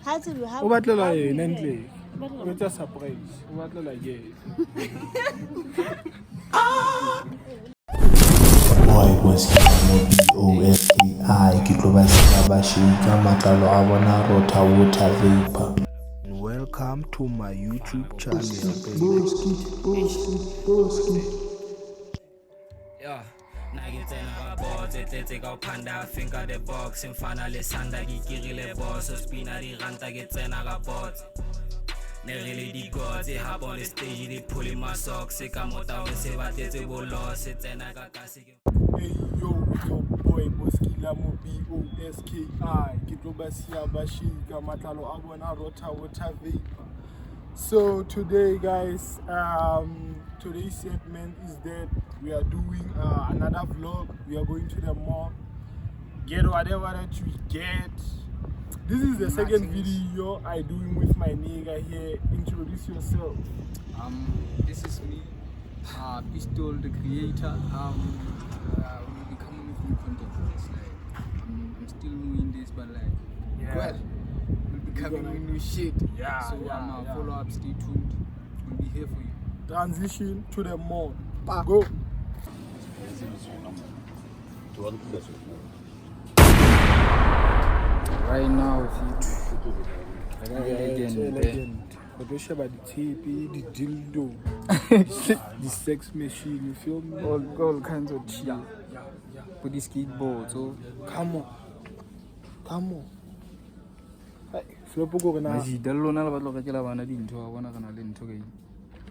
O batlela yena ntle. O etsa surprise. O batlela yena. Boy was OSKI ke tlo ba sena ba shika matlalo a bona rota water vapor. Welcome to my YouTube channel. Yeah. Nagitsena bots etletse ka phanda finger the box mfana le sanda gikirile boss spina di ranta ke tsena ka bots ne really di gods e hop on the stage di pulling my socks ka mota o se batetse bolo se tsena ka kasi Hey yo, your boy Boskila mo BOSKI ke tlo ba sia ba shika matlalo a bona rota water vapor. So today guys, today's segment is that we are doing another vlog. We are going to the mall, get whatever that you get. This is the second video I doing with my nigga here. Introduce yourself. This is me, Pistol the creator. We'll be coming with new content. It's like I'm still doing this, but like well, we'll be coming with new shit. So follow up, stay tuned. We'll be here for you. Transition to the mall. Go. Right now, again. About the tape, the dildo, the sex machine, you feel me? All kinds of shit. Put the skateboard, so come on. Hey, Flopo go na. Majidallo na la batlo ka ke la bana dintho wa bona kana le ntho ke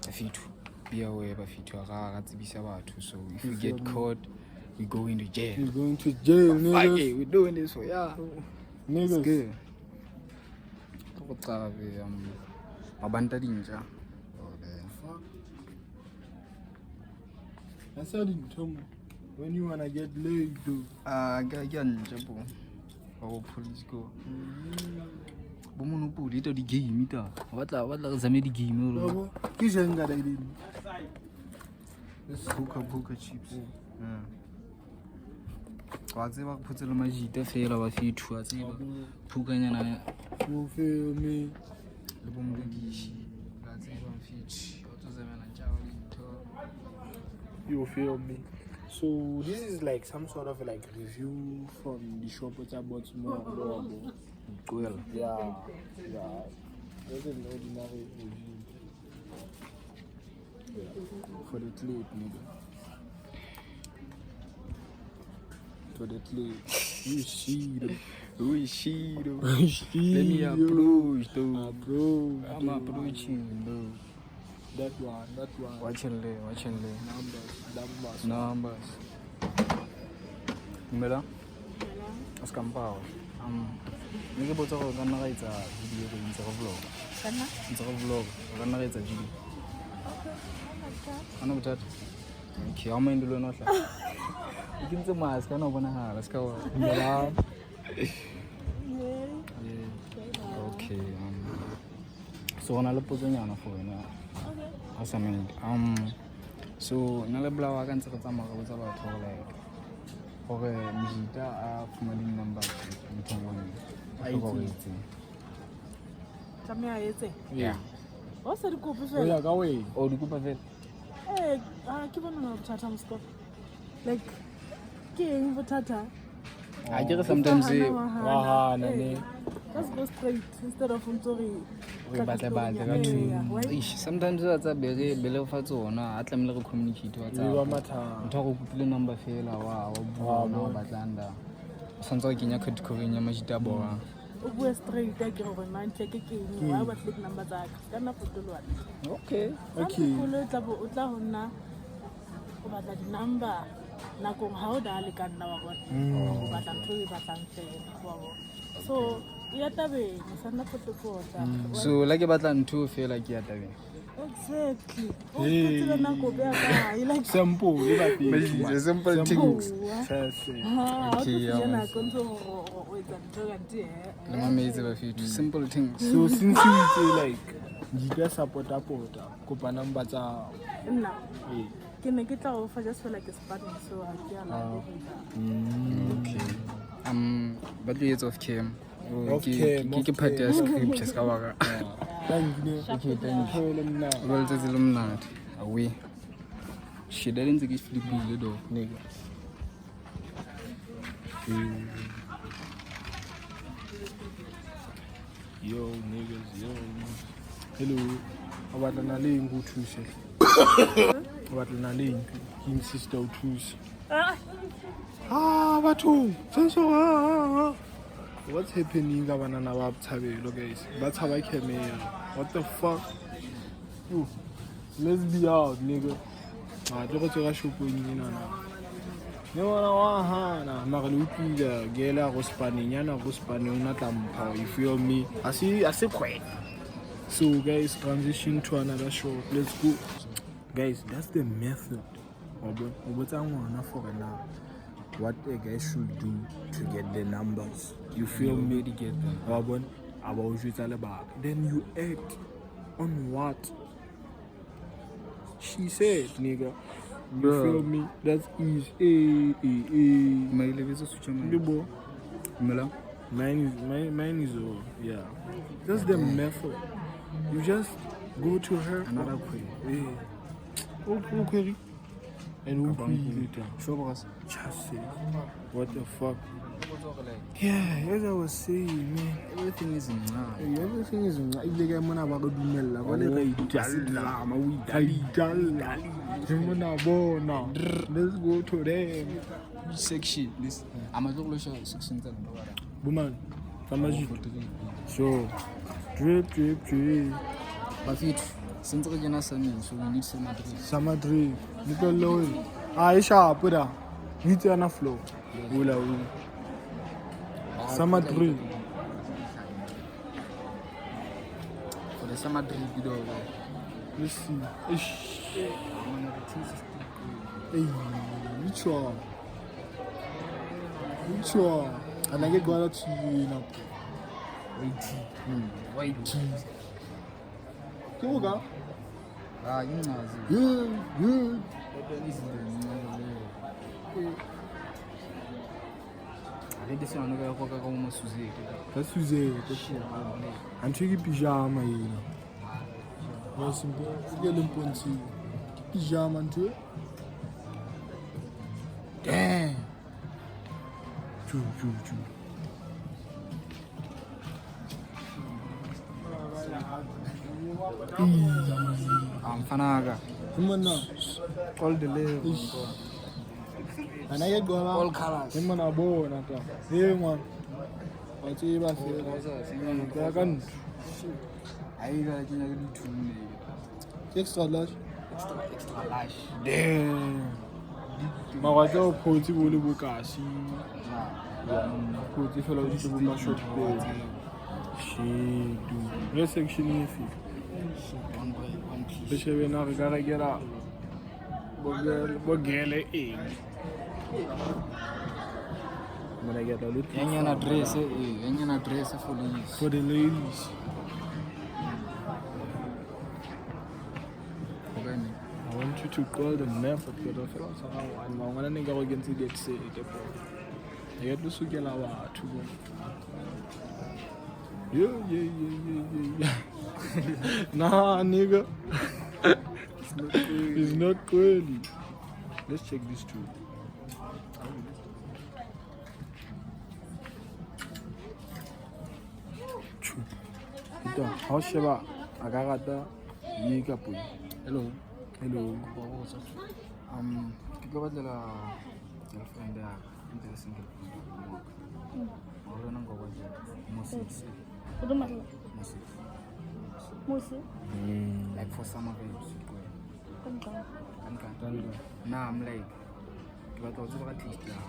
a fitu. Be aware ba fitu ga tsibisa batho, so if you get caught we go into jail. We're going to jail, niggas. Okay, we're doing this for Niggas. Good. Mabanta dinja. That's how you tell me. When you wanna get laid, though. Police go. Bomonopoli ito di game ita. Batla re zame di game lo. Ke jenga da ding. This hookah chips. Wa tseba go phutsela majita fela ba fitu a tseba. Phukanyana. You feel me? Le bomodishi. La tseba fitu. O tsezemela tjao dintho. You feel me? So this is like some sort of like review from the shop at Botshabelo. Well, Yeah. That's an ordinary review. For the clip, nigga. For the clip. You see though. we see though. Let me approach though. Approach. I'm approaching though. That one. Watching le. Numbers. Mela? Askampao. Nige botsa go kana ga itsa video go ntse go vlog. Kana? Ntse go vlog, go kana ga itsa video. Ana botata. Okay, how many do no hla? Ikintse mas kana bona hala ska wa. Yeah. Okay. So ona le potsonyana for wena. Awesome. So na le blawa ka ntse go tsamaya go botsa batho like gore mjita a fumaneng number mthongwane. Tsamaya etse. Yeah. O sa di kope Oh yeah, fela. go away. O di kopa fela. Ke bona no bothata mosco. Like ke eng bothata? I get sometimes Let's go straight instead of untori. Sometimes tsa bele fa tsona a tlamile go communicate wa tsa. Wa matha. Ntho go kopile number fela wa bua na ba tlanda. Santse go kenya credit card ya majita bona. O bua straight ke go man check ke eng wa ba click number tsa ka. Kana fotolwana. Okay. O tla ho nna o batla di number nakong ha o da le ka nna wa bona. O batla ntho e batlang fela wa bona. So ya tabe sana photopota. So la ke batla ntho fela ke ya tabe. Exactly. O tsela na go be ka I like Simple, Simple things. Okay, ya konto o etsa ntho ka nti Le mametse ba fitu simple things. So since you say like Jita supporta kopa number tsa nna. Ke ne ke tla o fa just feel like a sparring so ha ke ala. Okay. But you of came. ke part ya script se ka baka Okay, thank you. ba letsatsi le monate awe shit a ntse ke flipile do Nigga. Yo, niggas, yo. Hello. About na le ngo thuse. About na le ke insist o thuse. Batho. Senso. What's happening ka bana na ba Botshabelo guys? Ba tshaba camera. What the fuck? Yo. Let's be out, nigga. Tlo go tsega shopong ina na. Ne bona wa hana mara le utlwile gela go spaneng yana go spaneng una tlampha, you feel me? Ase quite. So guys, transition to another show. Let's go. Guys, that's the method. For now, what a guy should do to get the numbers. You feel me? To get them. Then you act on what she said, nigga. You feel me? That is my level is switch on mine is yeah. That's the method. You just go to her. another query. Okay. And we'll be later. Show us. Just say, what the fuck? Yeah, as I was saying, man. Everything is in Everything is like the guy about to do mel. Let's go to them. section this amazolo section tsa Woman, so drip. bafit since re kena summing so we need some address Summer drip. Nicole Lowe. Aisha, put her. Meet on the floor. Ula. Summer drip. for the summer drip video. Let's see. Hey, which one? And I get got to you now. White Go go. you know Good. I think this one go go almost Suzy. That's Suzy. I'm taking pyjama here. What's simple? Get them ponty. Pyjama too. Damn. Choo. Fanaga. Come on now. All the level. And I get going All colors. Him on a board and that. Hey man. I'll tell you about it. I got to Extra large. extra large. Damn. Mawatsa o photsi bo le bokasi. Photsi fela o di bo ma shop there. Shit, dude. Re section e fi. Be shebe na re ka rekela bogele e. Mona get a lot. Any address For the ladies. I want you to call the method because I feel like I'm going to go against the get say it. I get to suck your lava to go. Yeah. Nah, nigga. It's not curly. Let's check this too. How Sheba? Agarata, Yikapu. Hello. ke go batlela girlfriend ya into the single ona ngo batla Moses like for summer vibes kan nah I'm like ke batla go tseba taste ya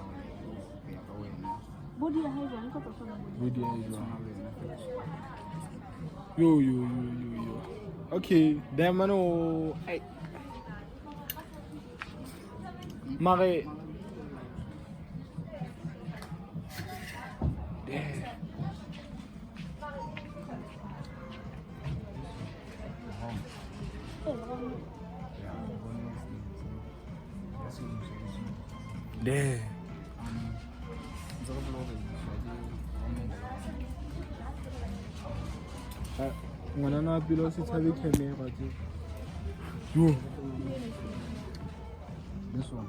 ka wena body ya hae jwang ka tsona Body Yo. Okay, damn man, hey. Mare. ngwana wa pele o se tshabe camera tse. Yo. This one.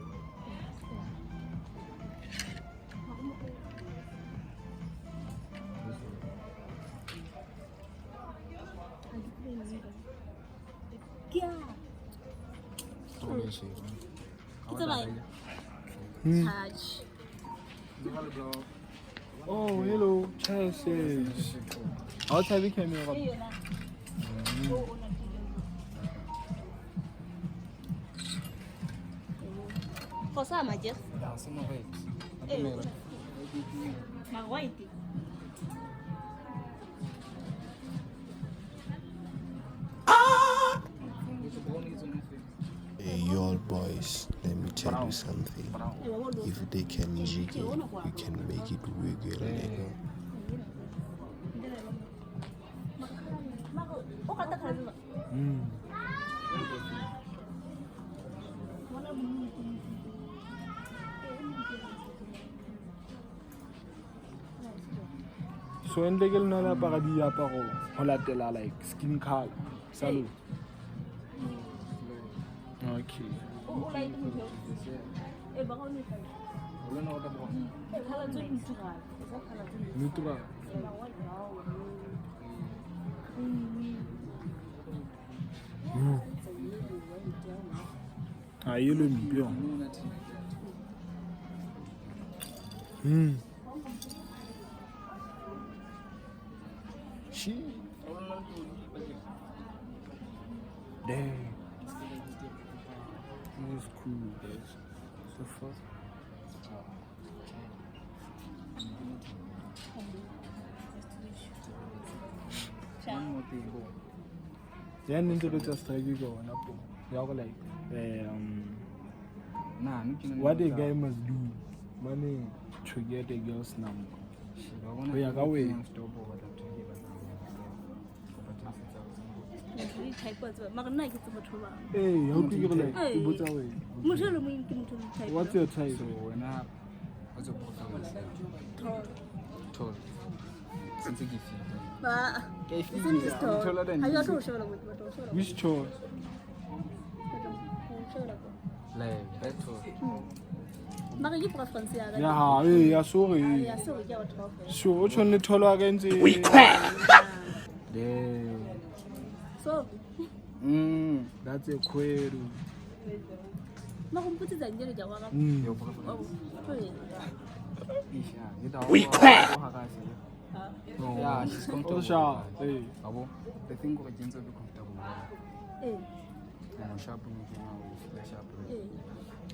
It's like touch. Oh, hello. Chances. I'll tshabe camera. For some, I just Yeah, some of it. my white. Hey, y'all boys, let me tell you something. If they can jiggle, you can make it wiggle, nigga. So en legal na la para di aparo ho latela like skin color. Salut. Okay. Neutral. Ah, yellow ni bien. She. Damn. That was cool, guys. So far. One more thing. Yeah, into the just like you go on up. Y'all like Nah, what a guy must do money to get a girl's number. Oh, yeah, go away. Hey, how do you like? What's away? What's your type? So when I was a tall. Since you Which chore? like that tall. Yeah, yeah, sorry. So, what's on the taller again? We crack! So, That's a query. We crack! Yeah, she's comfortable. Hey. The thing of agents will be comfortable. Sharp sharp.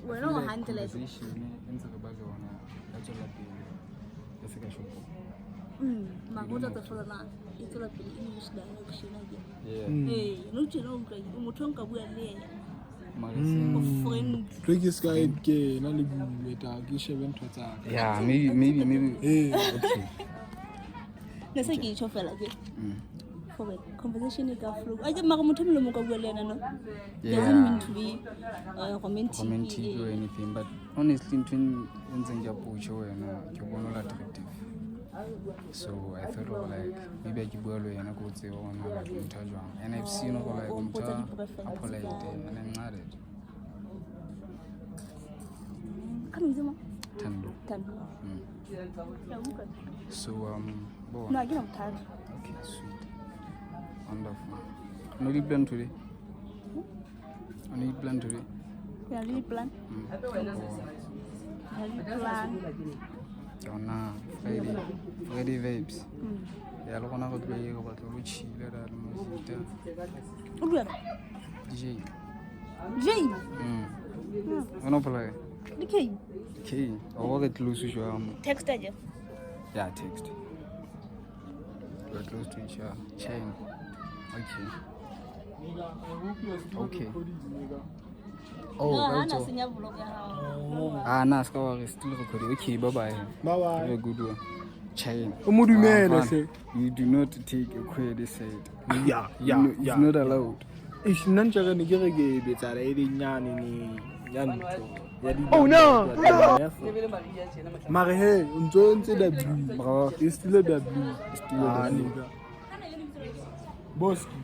We're not handling it. Magoda the Fulana, it's all English direction again. Hey, no, you know, Mutonka will friend. Previous guy, gay, not even with a Gishaven to attack. Yeah, maybe. Hey, Okay. Let's say each of like it. For conversation, you got through. I get Magamutum Mukabuelena, no? Doesn't mean to be commenting or anything, but honestly, in Japan, and attractive. So I thought of like maybe I could go away and I could say, oh, no, like and I've seen over like Apollo and I'm married. Come 10. So no, I get I'm tired. Okay, sweet, wonderful. No, you plan today? No, plan today? Yeah, really plan. Oh, nah, Friday vibes. Yeah, I'm gonna go to the about the chill DJ. I'm not play. Okay. I will get close to you. Text you. Yeah, text. We're close to each other. Chain. Okay. Oh, right. Nah, still recording. Okay, bye. Have a good one. Chain. You do not take a credit side. Yeah. It's not allowed. It's not going to get a game. It's a lady. Oh no! Marie, on joins the blue. It's still a blue. It's still a nigga. Boski.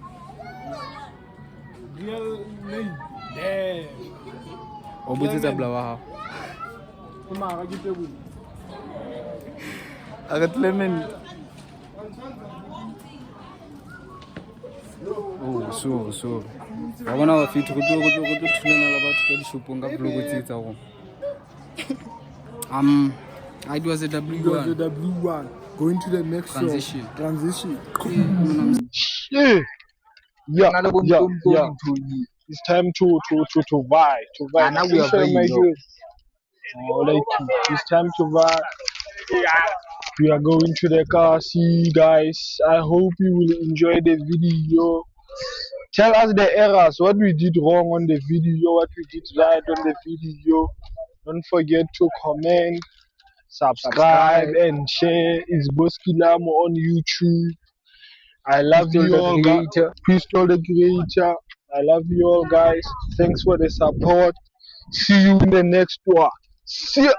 Real name. Damn. O botsetsa bla wa hao. Mara ke tebole. Aga Clement. Oh, so. Wa bona wa fit go tlo thulana la batho ka dishopong ka blog tsetsa go. I was a W1. It was a W1. Going to the next Transition. song. Transition. Yeah. It's time to vibe. Now we are very low. It's time to vibe. We are going to the car. See guys. I hope you will enjoy the video. Tell us the errors, what we did wrong on the video, what we did right on the video. Don't forget to comment, subscribe and share. It's Boskilamo on YouTube. I love you all, guys. Pistol the Creator. I love you all, guys. Thanks for the support. See you in the next one. See ya.